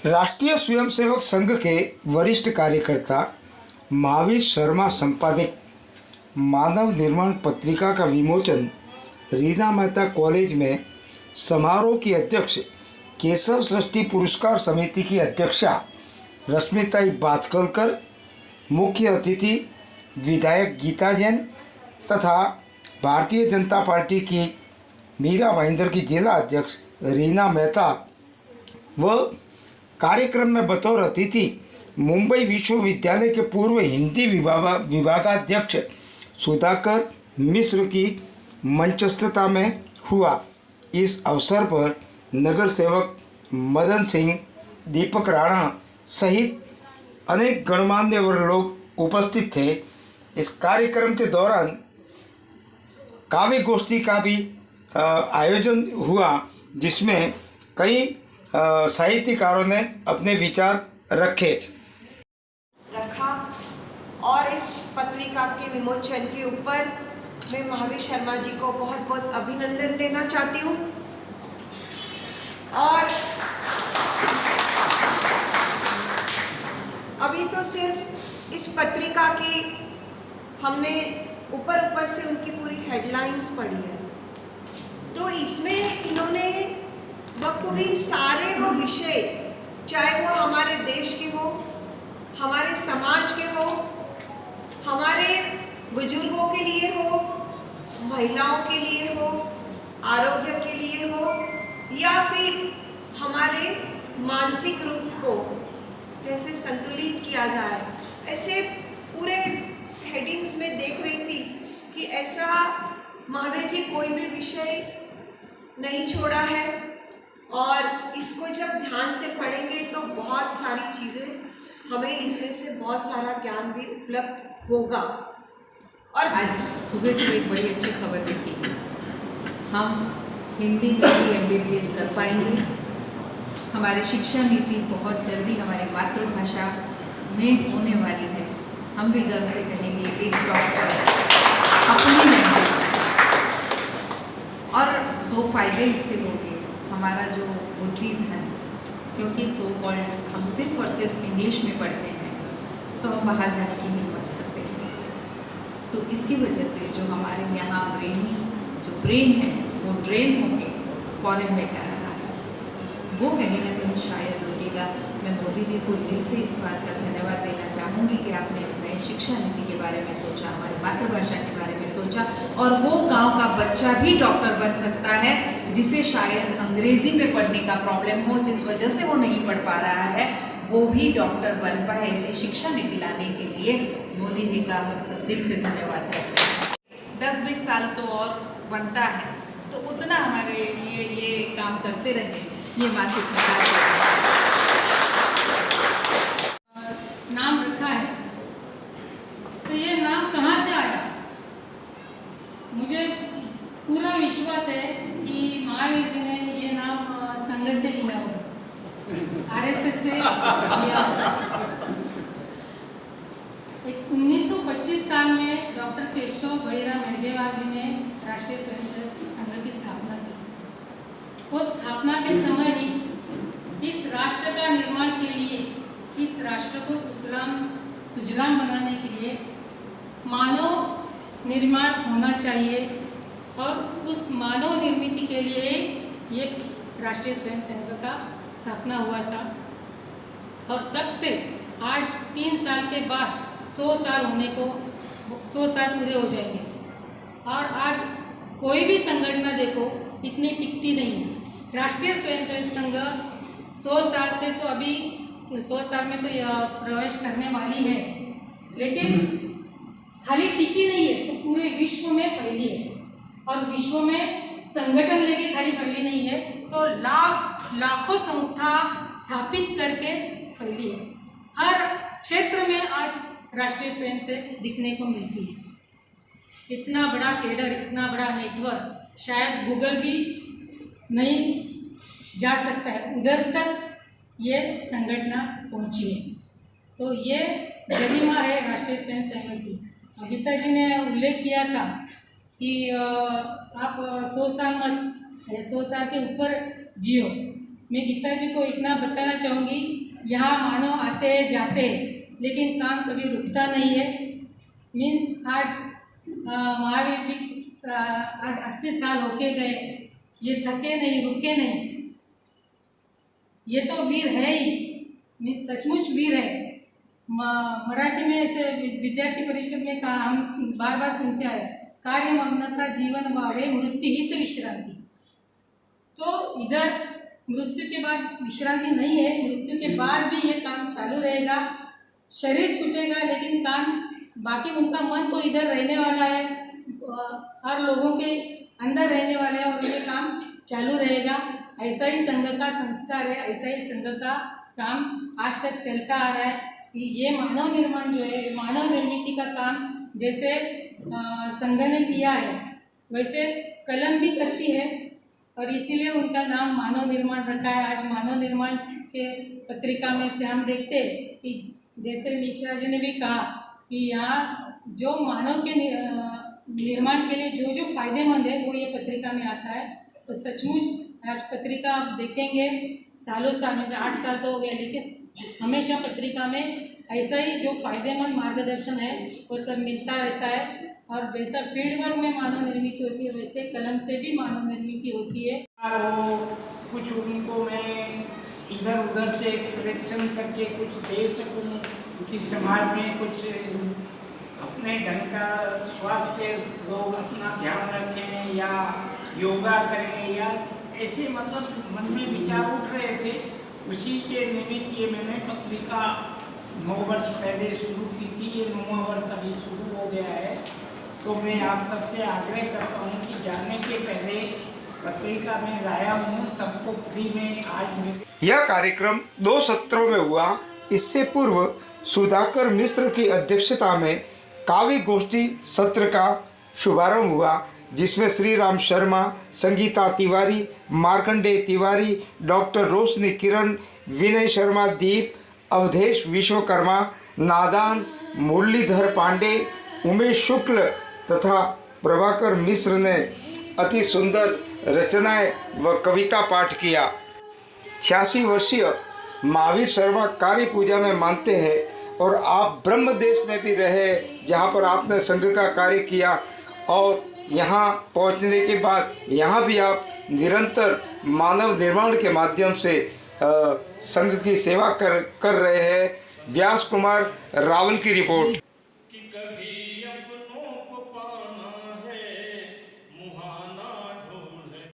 राष्ट्रीय स्वयंसेवक संघ के वरिष्ठ कार्यकर्ता महावीर शर्मा संपादित मानव निर्माण पत्रिका का विमोचन रीना मेहता कॉलेज में समारोह की अध्यक्ष केशव सृष्टि पुरस्कार समिति की अध्यक्षा रश्मिताई बातकलकर, मुख्य अतिथि विधायक गीता जैन तथा भारतीय जनता पार्टी की मीरा भाईंदर की जिला अध्यक्ष रीना मेहता व कार्यक्रम में बतौर अतिथि मुंबई विश्वविद्यालय के पूर्व हिंदी विभागाध्यक्ष सुधाकर मिश्र की मंचस्थता में हुआ। इस अवसर पर नगर सेवक मदन सिंह, दीपक राणा सहित अनेक गणमान्य लोग उपस्थित थे। इस कार्यक्रम के दौरान काव्य गोष्ठी का भी आयोजन हुआ, जिसमें कई साहित्यकारों ने अपने विचार रखा और इस पत्रिका के विमोचन के ऊपर मैं महावीर शर्मा जी को बहुत बहुत अभिनंदन देना चाहती हूँ। और अभी तो सिर्फ इस पत्रिका की हमने ऊपर से उनकी पूरी हेडलाइंस पढ़ी है, तो इसमें इन्होंने बखूबी सारे वो विषय, चाहे वो हमारे देश के हो, हमारे समाज के हो, हमारे बुजुर्गों के लिए हो, महिलाओं के लिए हो, आरोग्य के लिए हो, या फिर हमारे मानसिक रूप को कैसे संतुलित किया जाए, ऐसे पूरे हेडिंग्स में देख रही थी कि ऐसा महावीर जी कोई भी विषय नहीं छोड़ा है। और इसको जब ध्यान से पढ़ेंगे तो बहुत सारी चीज़ें हमें इसमें से बहुत सारा ज्ञान भी उपलब्ध होगा। और आज सुबह सुबह एक बड़ी अच्छी खबर देखी, हम हिंदी में भी MBBS कर पाएंगे। हमारी शिक्षा नीति बहुत जल्दी हमारी मातृभाषा में होने वाली है। हम भी गर्व से कहेंगे एक डॉक्टर अपनी लैंग्वेज। और दो फायदे इससे होंगे, हमारा जो बुद्धि धन, क्योंकि सो कॉल्ड हम सिर्फ और सिर्फ इंग्लिश में पढ़ते हैं तो हम बाहर जाने की हिम्मत करते हैं। तो इसकी वजह से जो हमारे यहाँ ब्रेन है वो ड्रेन होके फॉरेन में जा रहा है, वो कहीं ना कहीं शायद रुकेगा। मैं मोदी जी को दिल से इस बात का धन्यवाद देना चाहूँगी कि आपने इस नए शिक्षा नीति के बारे में सोचा, हमारी मातृभाषा के बारे में सोचा, और वो गांव का बच्चा भी डॉक्टर बन सकता है जिसे शायद अंग्रेजी में पढ़ने का प्रॉब्लम हो, जिस वजह से वो नहीं पढ़ पा रहा है, वो भी डॉक्टर बन पाए। ऐसी शिक्षा नीति लाने के लिए मोदी जी का दिल से धन्यवाद है। 10-20 साल तो और बनता है, तो उतना हमारे लिए ये काम करते रहे। ये मासिक नाम रखा है, तो ये नाम कहाँ से आया? मुझे पूरा विश्वास है कि महावीर जी ने ये नाम संघ से लिया हो, RSS से लिया हो। 1925 साल में डॉक्टर केशव बळीराम हेडगेवार जी ने राष्ट्रीय स्वयंसेवक संघ की स्थापना की। वो स्थापना के समय ही इस राष्ट्र का निर्माण के लिए, इस राष्ट्र को सुजलाम बनाने के लिए मानव निर्माण होना चाहिए, और उस मानव निर्मित के लिए ये राष्ट्रीय स्वयंसेवक का स्थापना हुआ था। और तब से आज 3 साल के बाद 100 साल होने को 100 साल पूरे हो जाएंगे। और आज कोई भी संगठन देखो इतनी टिकती नहीं है। राष्ट्रीय स्वयंसेवक संघ 100 साल से तो अभी 100 साल में तो प्रवेश करने वाली है, लेकिन खाली टिकी नहीं है, तो पूरे विश्व में फैली है। और विश्व में संगठन लेके खाली फैली नहीं है, तो लाखों संस्था स्थापित करके फैली है। हर क्षेत्र में आज राष्ट्रीय स्वयंसेवक दिखने को मिलती है। इतना बड़ा केडर, इतना बड़ा नेटवर्क शायद गूगल भी नहीं जा सकता है, उधर तक ये संगठन पहुंची है। तो ये गरिमा है राष्ट्रीय स्वयंसेवक की। गीता जी ने उल्लेख किया था कि आप 100 साल मत, 100 साल के ऊपर जियो। मैं गीता जी को इतना बताना चाहूँगी, यहाँ मानव आते हैं जाते हैं लेकिन काम कभी रुकता नहीं है। मीन्स आज महावीर जी आज 80 साल होके गए, ये थके नहीं, रुके नहीं, ये तो वीर है ही, मीन्स सचमुच वीर है। मराठी में ऐसे विद्यार्थी परिषद में कहा, हम बार बार सुनते हैं, कार्य मग्नता जीवन व्हावे मृत्यु हीच विश्रांती। तो इधर मृत्यु के बाद विश्रांति नहीं है, मृत्यु के बाद भी ये काम चालू रहेगा। शरीर छूटेगा लेकिन काम बाकी, उनका मन तो इधर रहने वाला है, हर लोगों के अंदर रहने वाला है और ये काम चालू रहेगा। ऐसा ही संघ का संस्कार है, ऐसा ही संघ का काम आज तक चलता आ रहा है। ये मानव निर्माण जो है, मानव निर्मिति का काम जैसे संघ ने किया है वैसे कलम भी करती है और इसीलिए उनका नाम मानव निर्माण रखा है। आज मानव निर्माण के पत्रिका में से हम देखते हैं कि जैसे मिश्रा जी ने भी कहा कि यहाँ जो मानव के निर्माण के लिए जो जो फायदेमंद है वो ये पत्रिका में आता है। तो सचमुच आज पत्रिका आप देखेंगे सालों साल में, 8 साल तो हो गए, लेकिन हमेशा पत्रिका में ऐसा ही जो फायदेमंद मार्गदर्शन है वो सब मिलता रहता है। और जैसा फील्ड वर्क में मानव निर्मित होती है वैसे कलम से भी मानव निर्मित होती है। वो कुछ उनको मैं इधर उधर से कलेक्शन करके कुछ दे सकूं कि समाज में कुछ अपने ढंग का स्वास्थ्य लोग अपना ध्यान रखें या योगा करें या ऐसे, मतलब मन में विचार उठ रहे थे। उसी के निमित्त ये मैंने पत्रिका 9 वर्ष पहले शुरू की थी, ये 9वां वर्ष अभी शुरू हो गया है। तो मैं आप सबसे आग्रह करता हूँ कि जाने के पहले पत्रिका में लाया हूँ, सबको फ्री में आज मिले। यह कार्यक्रम 2 सत्रों में हुआ। इससे पूर्व सुधाकर मिश्र की अध्यक्षता में काव्य गोष्ठी सत्र का शुभारंभ हुआ, जिसमें श्री राम शर्मा, संगीता तिवारी, मार्कंडेय तिवारी, डॉक्टर रोशनी किरण, विनय शर्मा दीप, अवधेश विश्वकर्मा, नादान, मुरलीधर पांडे, उमेश शुक्ल तथा प्रभाकर मिश्र ने अति सुंदर रचनाएं व कविता पाठ किया। 86 वर्षीय महावीर शर्मा कार्य पूजा में मानते हैं और आप ब्रह्म देश में भी रहे जहाँ पर आपने संघ का कार्य किया और यहाँ पहुँचने के बाद यहाँ भी आप निरंतर मानव निर्माण के माध्यम से संघ की सेवा कर रहे हैं। व्यास कुमार रावल की रिपोर्ट।